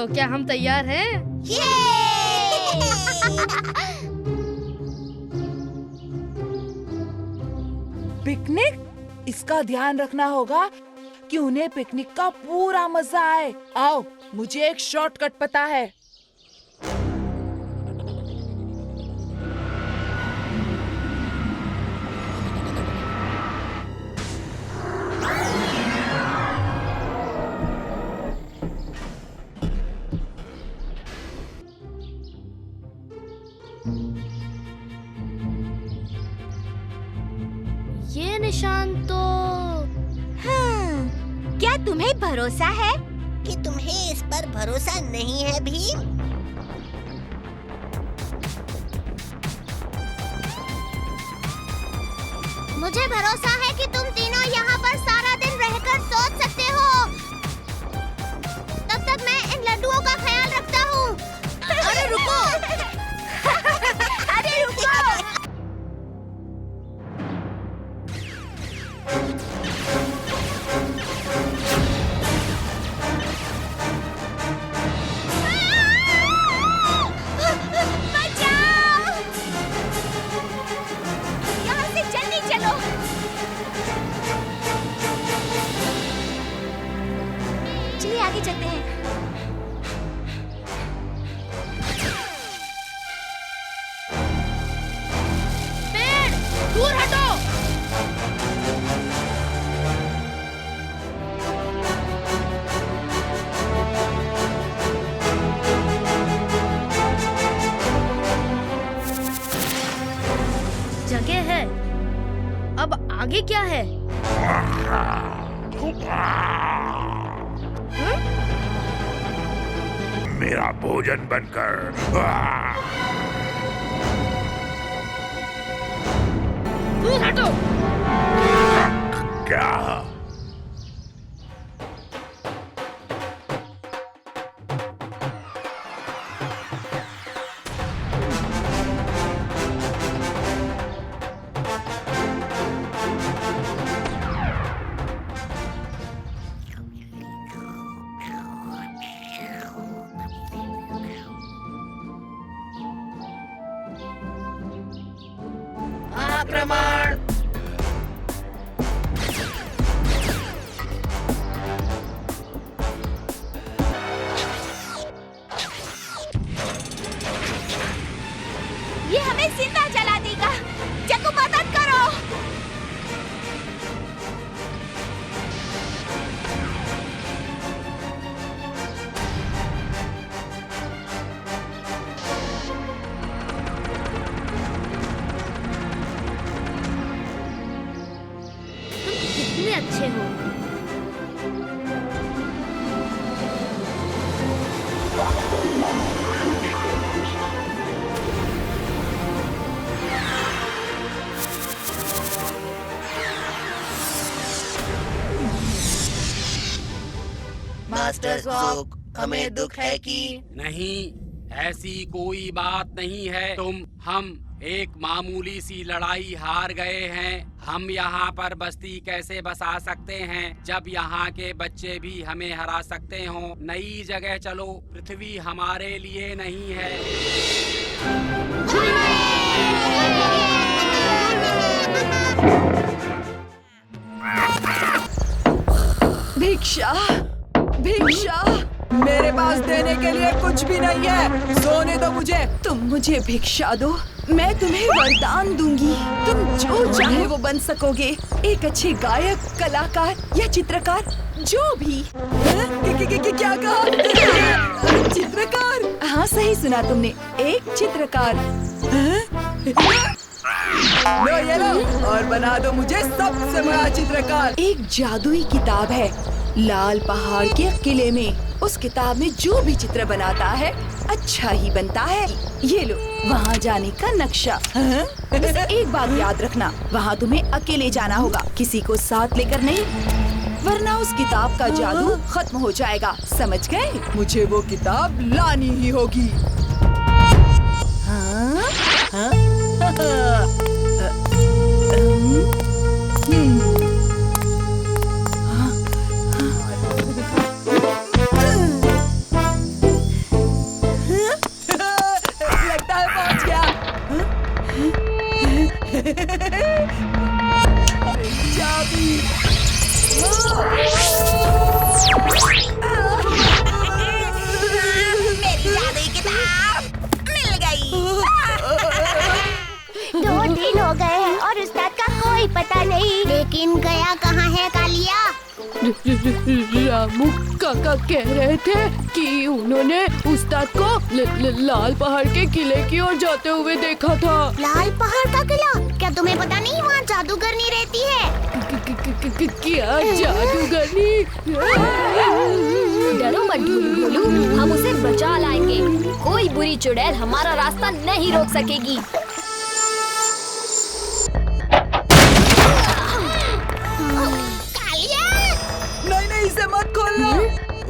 तो क्या हम तैयार हैं? पिकनिक? इसका ध्यान रखना होगा कि उन्हें पिकनिक का पूरा मजा आए। आओ, मुझे एक शॉर्टकट पता है। ये निशान तो क्या तुम्हें भरोसा है कि तुम्हें इस पर भरोसा नहीं है भीम? मुझे भरोसा है कि तुम तीनों यहाँ पर सारा दिन रहकर सोच सकते हो। तब तक मैं इन लड्डुओं का ख्याल रखता हूँ। अरे रुको! अरे रुको! चलिए आगे चलते हैं। पेड़ दूर हटो। जगह है। अब आगे क्या है? मेरा भोजन बनकर दूर हटो। क्या? आक्रमण! ये हमें जिंदा जला देगा। जग्गू मदद करो। कितने अच्छे हो। मास्टर ज़ोक, हमें दुख है कि नहीं, ऐसी कोई बात नहीं है। हम एक मामूली सी लड़ाई हार गए हैं। हम यहाँ पर बस्ती कैसे बसा सकते हैं जब यहाँ के बच्चे भी हमें हरा सकते हो। नई जगह चलो, पृथ्वी हमारे लिए नहीं है। भिक्षा, भिक्षा, मेरे पास देने के लिए कुछ भी नहीं है। सोने दो मुझे। तुम मुझे भिक्षा दो, मैं तुम्हें वरदान दूंगी। तुम जो चाहे वो बन सकोगे। एक अच्छे गायक, कलाकार या चित्रकार, जो भी। क्या कहा? चित्रकार? हाँ, सही सुना तुमने, एक चित्रकार। लो ये लो, और बना दो मुझे सबसे बड़ा चित्रकार। एक जादुई किताब है लाल पहाड़ के किले में। उस किताब में जो भी चित्र बनाता है अच्छा ही बनता है। ये लो, वहाँ जाने का नक्शा। बस एक बात याद रखना, वहाँ तुम्हें अकेले जाना होगा, किसी को साथ लेकर नहीं, वरना उस किताब का जादू खत्म हो जाएगा। समझ गए? मुझे वो किताब लानी ही होगी। हाँ? हाँ? लेकिन गया कहाँ है कालिया? रामू काका कह रहे थे कि उन्होंने उस्ताद को लाल पहाड़ के किले की ओर जाते हुए देखा था। लाल पहाड़ का किला? क्या तुम्हें पता नहीं वहाँ जादूगरनी रहती है? क्या जादूगरनी? डरो मत ढोलू ढोलू, हम उसे बचा लाएंगे। कोई बुरी चुड़ैल हमारा रास्ता नहीं रोक सकेगी। नहीं, इसे मत खोलना,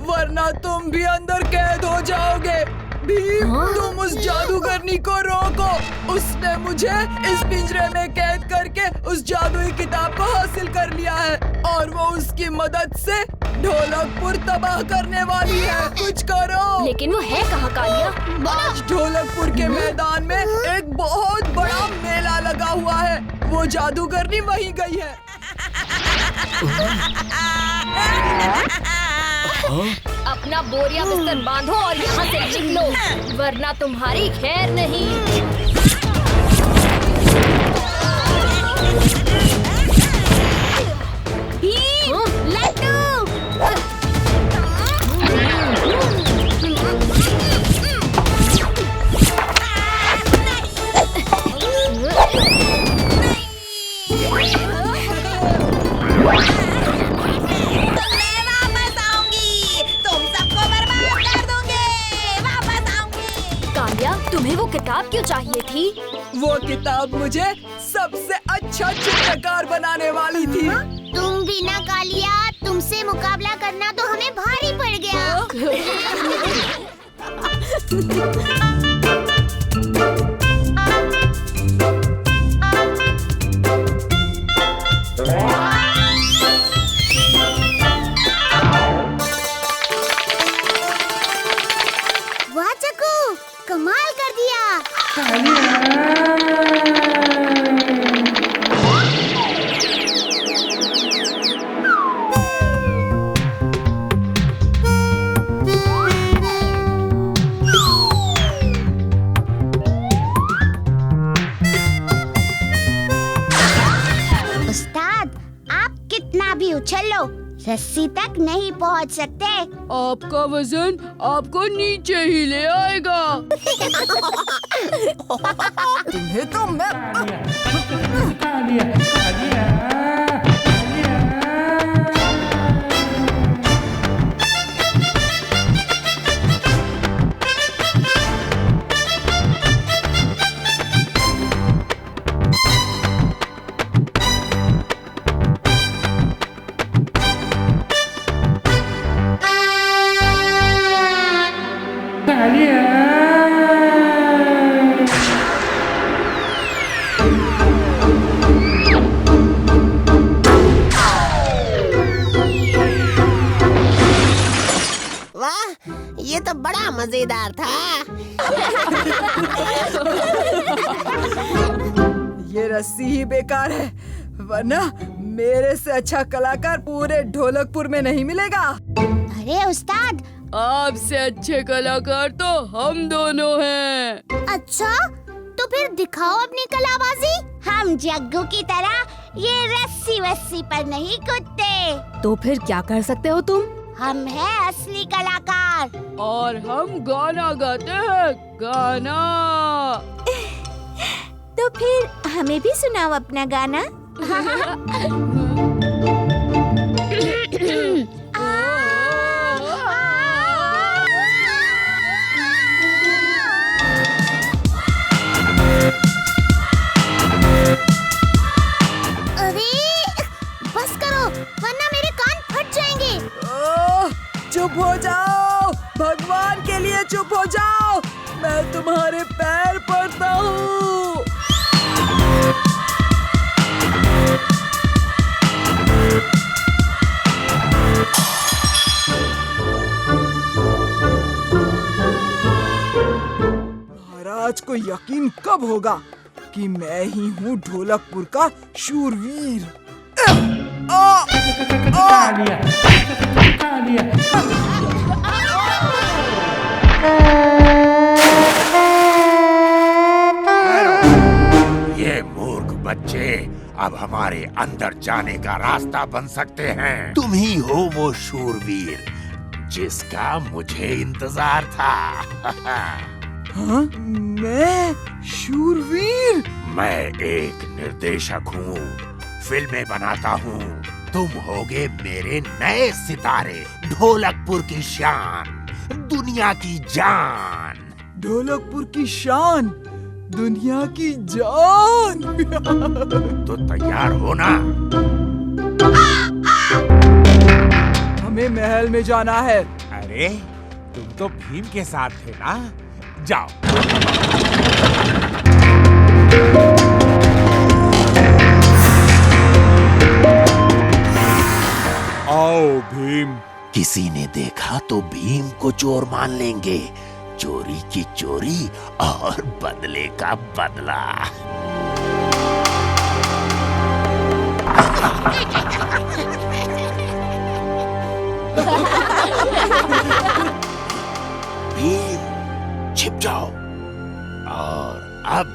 वरना तुम भी अंदर कैद हो जाओगे। भीम, तुम उस जादूगरनी को रोको। उसने मुझे इस पिंजरे में कैद करके उस जादुई किताब को हासिल कर लिया है और वो उसकी मदद से ढोलकपुर तबाह करने वाली है। कुछ करो। लेकिन वो है कहाँ कालिया? आज ढोलकपुर के मैदान में एक बहुत बड़ा मेला लगा हुआ है। वो जादूगरनी वहीं गई है। अपना बोरिया बिस्तर बांधो और यहाँ से निकलो, वरना तुम्हारी खैर नहीं। लड्डू! तुम्हें वो किताब क्यों चाहिए थी? वो किताब मुझे सबसे अच्छा चित्रकार बनाने वाली थी। तुम भी ना कालिया, तुमसे मुकाबला करना तो हमें भारी पड़ गया। वाह चक्कू, कमाल कर दिया। उस्ताद, आप कितना भी उछल लो, रस्सी तक नहीं पहुंच सकते। आपका वजन आपको नीचे ही ले आएगा। तुम्हें तो मैं ये तो बड़ा मजेदार था। ये रस्सी ही बेकार है, वरना मेरे से अच्छा कलाकार पूरे ढोलकपुर में नहीं मिलेगा। अरे उस्ताद, आपसे अच्छे कलाकार तो हम दोनों हैं। अच्छा, तो फिर दिखाओ अपनी कलाबाजी। हम जग्गू की तरह ये रस्सी वस्सी पर नहीं कूदते। तो फिर क्या कर सकते हो तुम? हम हैं असली कलाकार। और हम गाना गाते हैं, गाना। तो फिर हमें भी सुनाओ अपना गाना। अरे बस करो, वरना मेरे कान फट जाएंगे। चुप हो जाओ, भगवान के लिए चुप हो जाओ। मैं तुम्हारे पैर पड़ता हूँ। महाराज को यकीन कब होगा कि मैं ही हूँ ढोलकपुर का शूरवीर। ये मूर्ख बच्चे अब हमारे अंदर जाने का रास्ता बन सकते हैं। तुम ही हो वो शूरवीर जिसका मुझे इंतजार था। हाँ? मैं शूरवीर? मैं एक निर्देशक हूँ, फिल्में बनाता हूँ। तुम होगे मेरे नए सितारे, ढोलकपुर की शान, दुनिया की जान। ढोलकपुर की शान, दुनिया की जान। तो तैयार हो ना? हमें महल में जाना है। अरे तुम तो भीम के साथ थे ना, जाओ। आओ भीम। किसी ने देखा तो भीम को चोर मान लेंगे। चोरी की चोरी और बदले का बदला। भीम छिप जाओ, और अब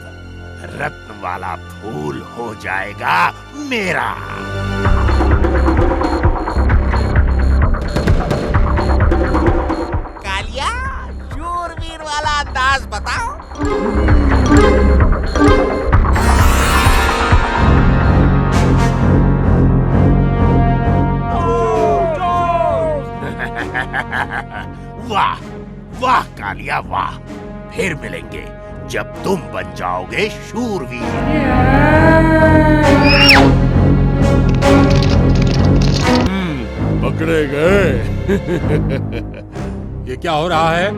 रत्न वाला फूल हो जाएगा मेरा। कालिया, शूरवीर वाला अंदाज बताओ। वाह वाह कालिया वाह, फिर मिलेंगे जब तुम बन जाओगे शूरवीर। पकड़े गए। ये क्या हो रहा है?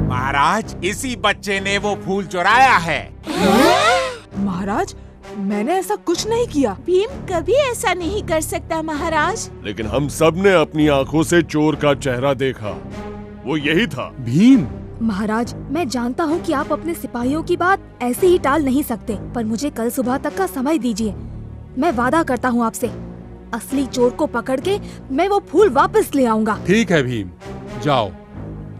महाराज, इसी बच्चे ने वो फूल चुराया है। महाराज, मैंने ऐसा कुछ नहीं किया। भीम कभी ऐसा नहीं कर सकता महाराज। लेकिन हम सब ने अपनी आंखों से चोर का चेहरा देखा, वो यही था। भीम। महाराज, मैं जानता हूँ कि आप अपने सिपाहियों की बात ऐसे ही टाल नहीं सकते, पर मुझे कल सुबह तक का समय दीजिए। मैं वादा करता हूँ आपसे, असली चोर को पकड़ के मैं वो फूल वापस ले आऊंगा। ठीक है भीम, जाओ,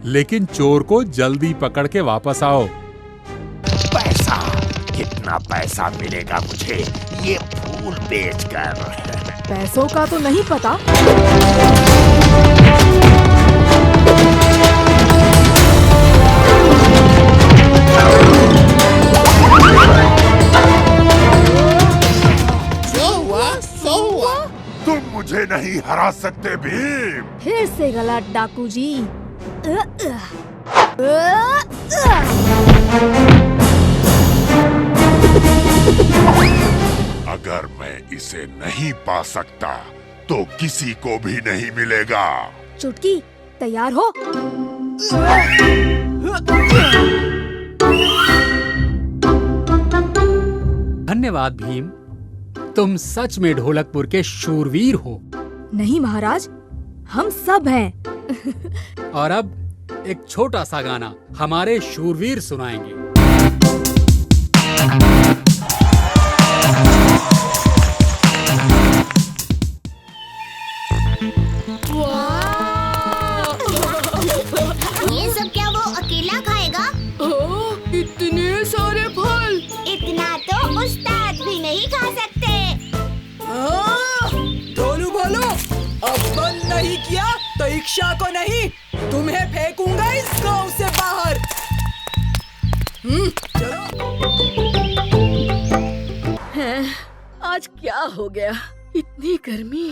लेकिन चोर को जल्दी पकड़ के वापस आओ। पैसा, कितना पैसा मिलेगा मुझे ये फूल बेचकर? पैसों का तो नहीं पता। तुम मुझे नहीं हरा सकते भीम। फिर से गलत डाकू जी। अगर मैं इसे नहीं पा सकता तो किसी को भी नहीं मिलेगा। चुटकी, तैयार हो? धन्यवाद भीम, तुम सच में ढोलकपुर के शूरवीर हो। नहीं महाराज, हम सब हैं। और अब एक छोटा सा गाना हमारे शूरवीर सुनाएंगे। ये सब क्या वो अकेला खाएगा? इतने सारे फल! इतना तो उस्ताद भी नहीं खा सकते। ढोलू बोलो, अब बंद नहीं किया तो इक्शा को नहीं, तुम्हें फेंकूंगा इस गांव से बाहर। चलो। आज क्या हो गया? इतनी गर्मी।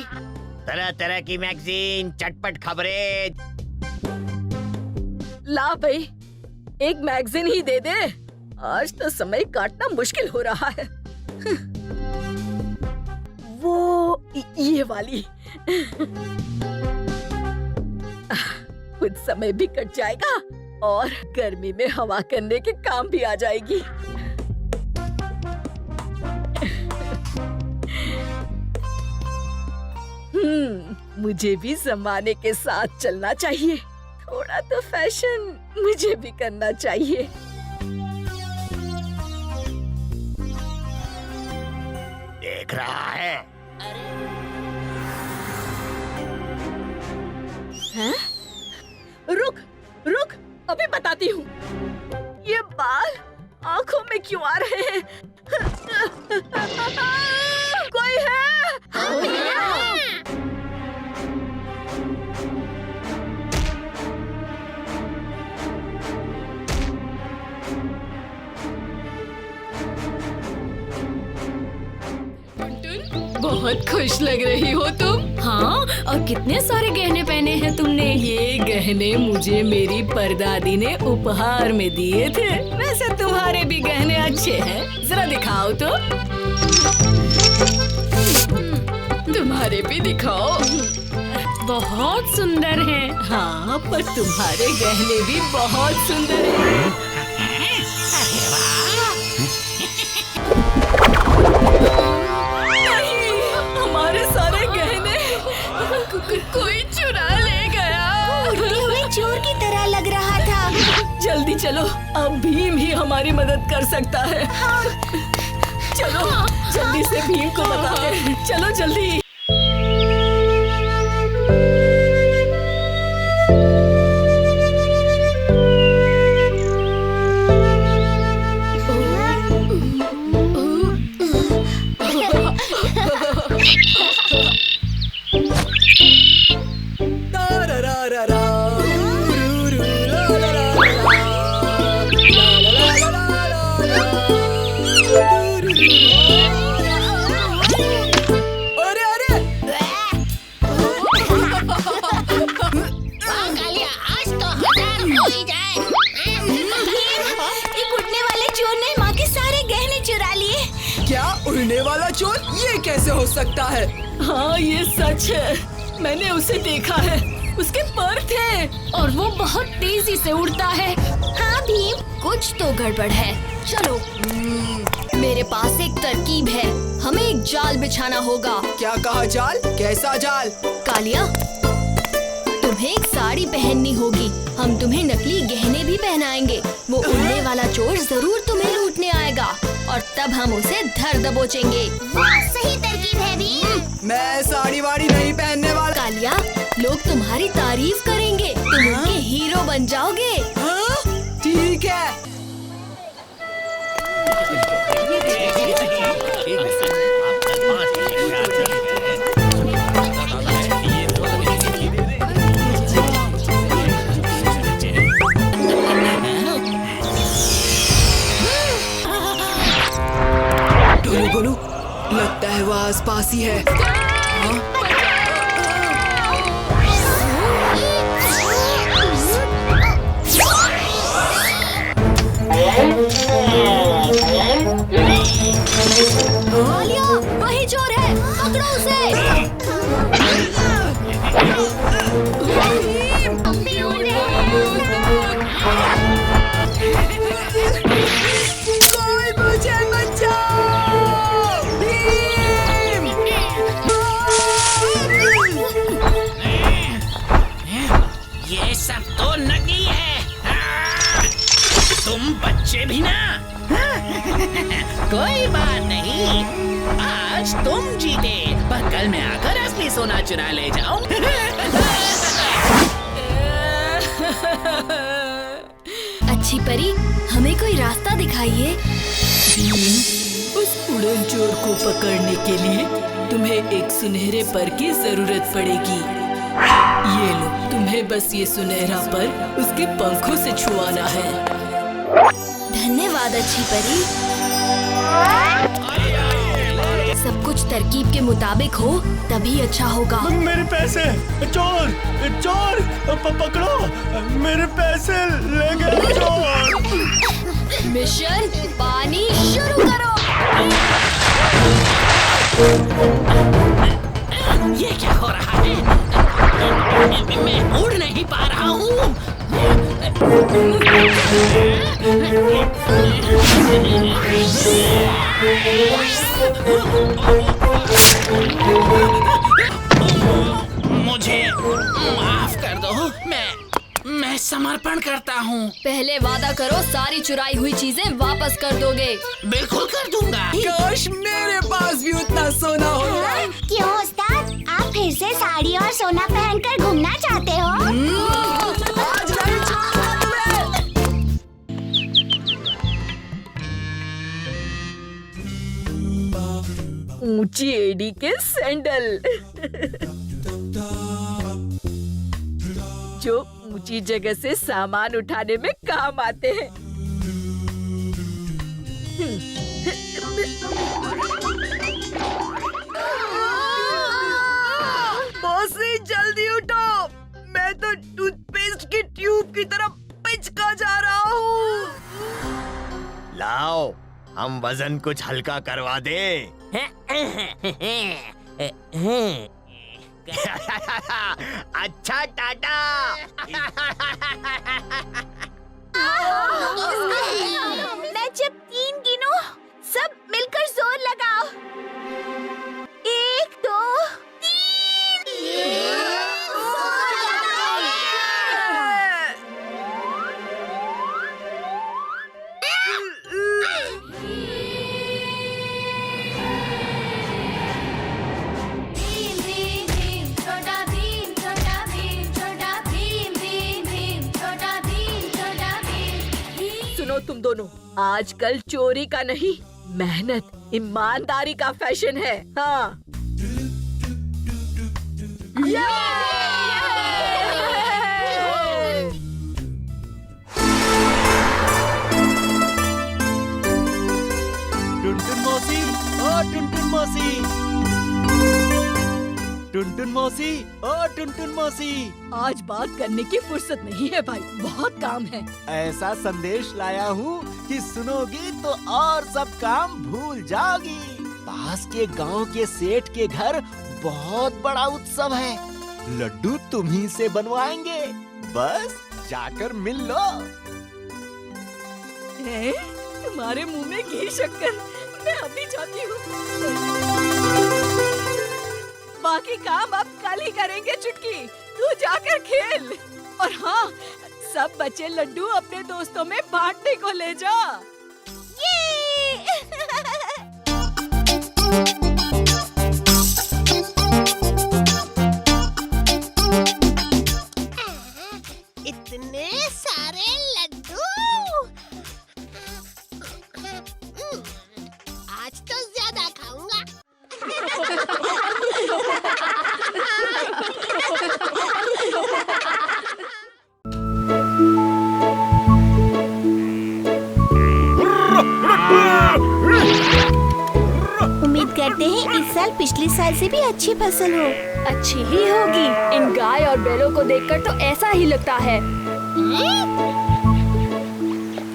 तरह तरह की मैगजीन, चटपट खबरें। ला भाई, एक मैगजीन ही दे दे। आज तो समय काटना मुश्किल हो रहा है। वो ये वाली। कुछ समय भी कट जाएगा और गर्मी में हवा करने के काम भी आ जाएगी। मुझे भी जमाने के साथ चलना चाहिए। थोड़ा तो फैशन मुझे भी करना चाहिए। देख रहा है? हैं? रुक, रुक, अभी बताती हूँ। ये बाल आंखों में क्यों आ रहे हैं? कोई है? बहुत खुश लग रही हो तुम। हाँ, और कितने सारे गहने पहने हैं तुमने। ये गहने मुझे मेरी परदादी ने उपहार में दिए थे। वैसे तुम्हारे भी गहने अच्छे हैं, जरा दिखाओ तो। तुम्हारे भी दिखाओ। बहुत सुंदर हैं। हाँ, पर तुम्हारे गहने भी बहुत सुंदर हैं। कोई चुरा ले गया। उड़ते हुए चोर की तरह लग रहा था। जल्दी चलो, अब भीम ही हमारी मदद कर सकता है। हाँ। चलो जल्दी से भीम को बताते हैं। चलो जल्दी। उड़ने वाला चोर? ये कैसे हो सकता है? हाँ, ये सच है। मैंने उसे देखा है। उसके पर थे और वो बहुत तेजी से उड़ता है। हाँ भीम, कुछ तो गड़बड़ है। चलो, मेरे पास एक तरकीब है। हमें एक जाल बिछाना होगा। क्या कहा जाल? कैसा जाल? कालिया, तुम्हें एक साड़ी पहननी होगी। हम तुम्हें नकली गहने भी पहनाएंगे। वो उड़ने वाला चोर जरूर तुम्हें लूटने आएगा और तब हम उसे धर दबोचेंगे। वाह, सही तरकीब है भीम। मैं साड़ी वाड़ी नहीं पहनने वाला। कालिया, लोग तुम्हारी तारीफ करेंगे। तुम उनके हीरो बन जाओगे। हाँ? ठीक है। बोलो, लगता है वो आसपास ही है। हाँ? वही चोर है, पकड़ो उसे। कोई मुझे बचाओ! भीम! ये सब तो नकली है। तुम बच्चे भी ना। कोई बात नहीं, आज तुम जीते, पर कल मैं आकर असली सोना चुरा ले जाऊं। अच्छी परी, हमें कोई रास्ता दिखाइए। उस उड़न चोर को पकड़ने के लिए तुम्हें एक सुनहरे पर की जरूरत पड़ेगी। ये लो, तुम्हें बस ये सुनहरा पर उसके पंखों से छुआना है। धन्यवाद अच्छी परी। सब कुछ तरकीब के मुताबिक हो तभी अच्छा होगा। मेरे पैसे! चोर! चोर! पकड़ो! मेरे पैसे ले गए चोर! मिशन पानी शुरू करो। ये क्या हो रहा है? मैं उड़ नहीं पा रहा हूँ। मुझे माफ कर दो। मैं समर्पण करता हूँ। पहले वादा करो सारी चुराई हुई चीजें वापस कर दोगे। बिल्कुल कर दूंगा। काश मेरे पास भी उतना सोना होता। क्यों उस्ताद, आप फिर से साड़ी और सोना पहनकर घूमना चाहते हो? आज नहीं छोड़ूंगा तुम्हें। ऊंची एड़ी के सैंडल जो ऊंची जगह से सामान उठाने में काम आते हैं। मौसी जल्दी उठो, मैं तो टूथपेस्ट की ट्यूब की तरफ पिचका जा रहा हूँ। लाओ, हम वजन कुछ हल्का करवा दे। अच्छा टाटा। मैं जब 3 गिनूं, सब मिलकर जोर लगाओ। 1 2 3। सुनो तुम दोनों, आजकल चोरी का नहीं, मेहनत, ईमानदारी का फैशन है। हाँ। टुनटुन मौसी, ओ टुनटुन मौसी, टुनटुन मौसी, ओ टुनटुन मौसी। आज बात करने की फुर्सत नहीं है भाई, बहुत काम है। ऐसा संदेश लाया हूँ कि सुनोगी तो और सब काम भूल जाओगी। पास के गांव के सेठ के घर बहुत बड़ा उत्सव है। लड्डू तुम्ही से बनवाएंगे, बस जाकर मिल लो। तुम्हारे मुंह में घी शक्कर, मैं अभी जाती हूँ। बाकी काम अब कल ही करेंगे चुटकी, तू जाकर खेल। और हाँ, सब बचे लड्डू अपने दोस्तों में बांटने को ले जा। इतने सारे लड्डू, आज तो ज्यादा खाऊंगा। उम्मीद करते हैं इस साल पिछले साल से भी अच्छी फसल हो। अच्छी ही होगी। इन गाय और बैलों को देखकर तो ऐसा ही लगता है।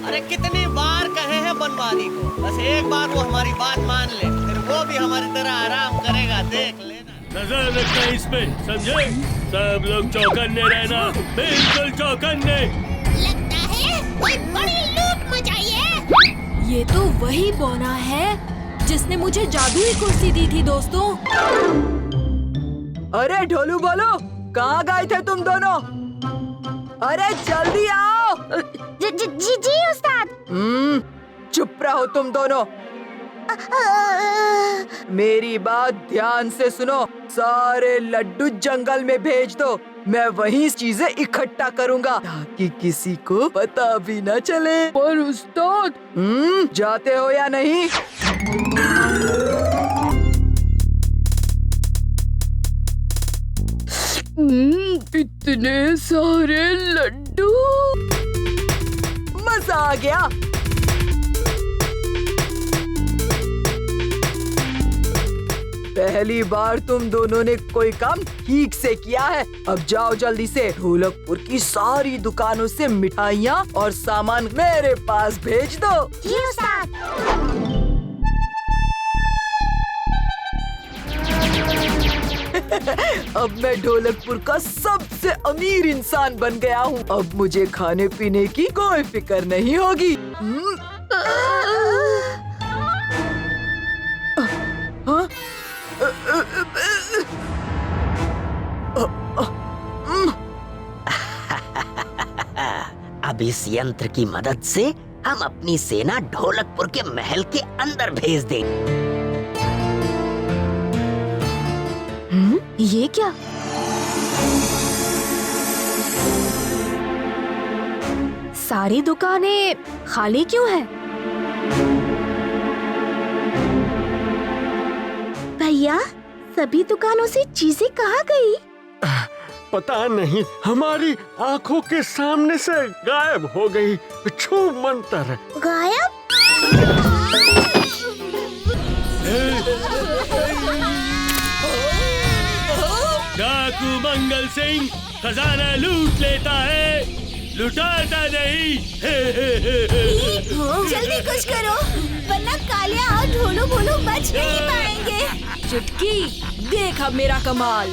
अरे कितनी बार कहे हैं बनवारी को, बस एक बार वो हमारी बात मान ले, फिर वो भी हमारी तरह आराम करेगा, देख लेना। नजर रखना इस पे, समझे? सब लोग चौकन्ने रहना, बिल्कुल चौकन्ने। लगता है कोई बड़ी लूट मचाई है। ये तो वही बौना है जिसने मुझे जादुई कुर्सी दी थी दोस्तों। अरे ढोलू बोलो, कहाँ गए थे तुम दोनों? अरे जल्दी आओ। जी उस्ताद। चुप रहो तुम दोनों। मेरी बात ध्यान से सुनो, सारे लड्डू जंगल में भेज दो। मैं वहीं चीजें इकट्ठा करूंगा ताकि किसी को पता भी न चले। पर उस्ताद, जाते हो या नहीं? इतने सारे लड्डू, मजा आ गया। पहली बार तुम दोनों ने कोई काम ठीक से किया है। अब जाओ जल्दी से ढोलकपुर की सारी दुकानों से मिठाइयाँ और सामान मेरे पास भेज दो। जी उस्ताद। अब मैं ढोलकपुर का सबसे अमीर इंसान बन गया हूँ। अब मुझे खाने पीने की कोई फिक्र नहीं होगी। हाँ? अब इस यंत्र की मदद से हम अपनी सेना ढोलकपुर के महल के अंदर भेज देंगे। ये क्या? सारी दुकानें खाली क्यों हैं? भैया, सभी दुकानों से चीजें कहाँ गई? पता नहीं, हमारी आंखों के सामने से गायब हो गई। छू मंतर। गायब? डाकू मंगल सिंह खजाना लूट लेता है, लुटाता नहीं। जल्दी कुछ करो, वरना कालिया और ढोलू भोलू बच नहीं पाएंगे। चुटकी, देख अब मेरा कमाल।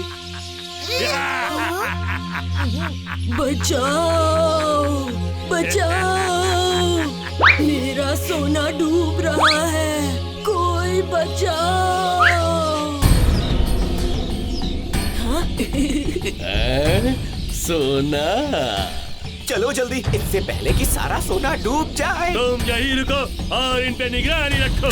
बचाओ, बचाओ, मेरा सोना डूब रहा है, कोई बचाओ। हाँ? सोना, चलो जल्दी, इससे पहले कि सारा सोना डूब जाए। तुम यहीं रुको और इन पे निगरानी रखो।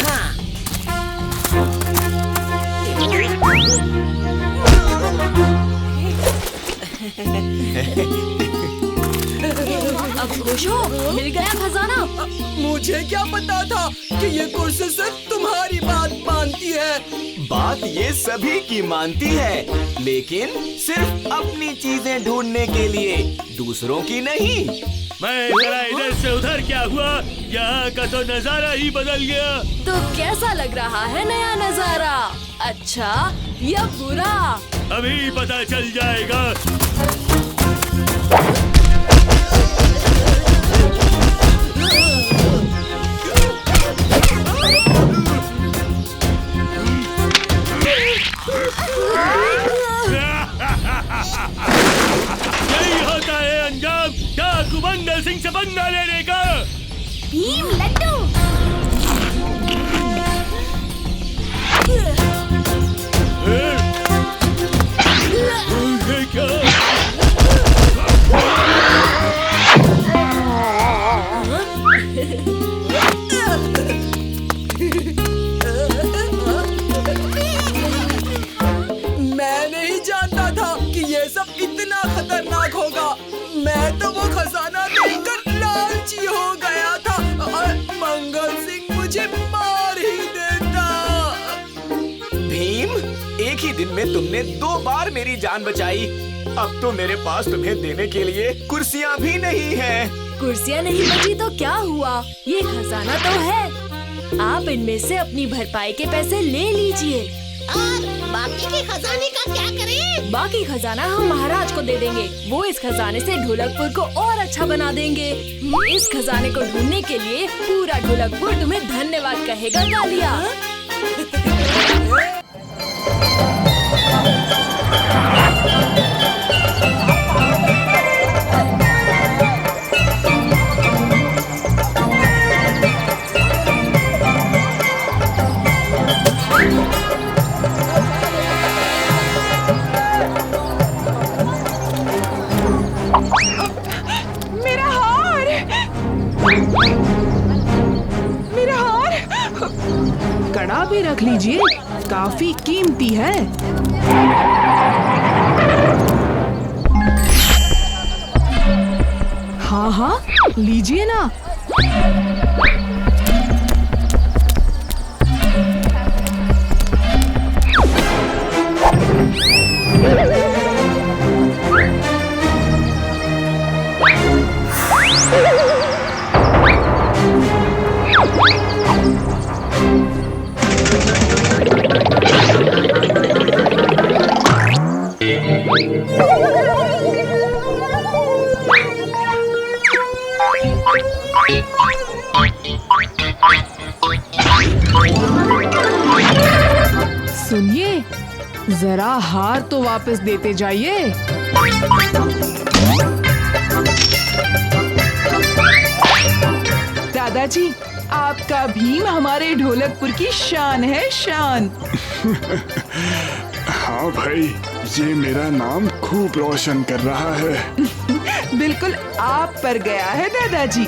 अब खुश हो, मिल गया खजाना। मुझे क्या पता था कि ये कुर्सी सिर्फ तुम्हारी बात मानती है। बात ये सभी की मानती है, लेकिन सिर्फ अपनी चीजें ढूंढने के लिए, दूसरों की नहीं। मैं जरा इधर से उधर क्या हुआ, यहाँ का तो नजारा ही बदल गया। तो कैसा लग रहा है नया नजारा, अच्छा या बुरा? अभी पता चल जाएगा। यही होता है अंजाम डाकू मंगल सिंह से बदला लेने का। भीम लड्डू। मैं नहीं जानता था कि ये सब इतना खतरनाक होगा। मैं तो वो खजाना देखकर लालची हो गया था और मंगल सिंह मुझे मार ही देता। भीम, एक ही दिन में तुमने 2 बार मेरी जान बचाई। अब तो मेरे पास तुम्हें देने के लिए कुर्सियाँ भी नहीं हैं। कुर्सियाँ नहीं बची तो क्या हुआ, ये खजाना तो है। आप इनमें से अपनी भरपाई के पैसे ले लीजिए। और बाकी के खजाने का क्या करें? बाकी खजाना हम महाराज को दे देंगे, वो इस खजाने से ढोलकपुर को और अच्छा बना देंगे। इस खजाने को ढूंढने के लिए पूरा ढोलकपुर तुम्हें धन्यवाद कहेगा कालिया। कड़ा भी रख लीजिए, काफी कीमती है। हाँ हाँ, लीजिए ना। सुनिए, जरा हार तो वापस देते जाइए। दादाजी, आपका भीम हमारे ढोलकपुर की शान है, शान। हाँ भाई, ये मेरा नाम खूब रोशन कर रहा है। बिल्कुल आप पर गया है दादाजी।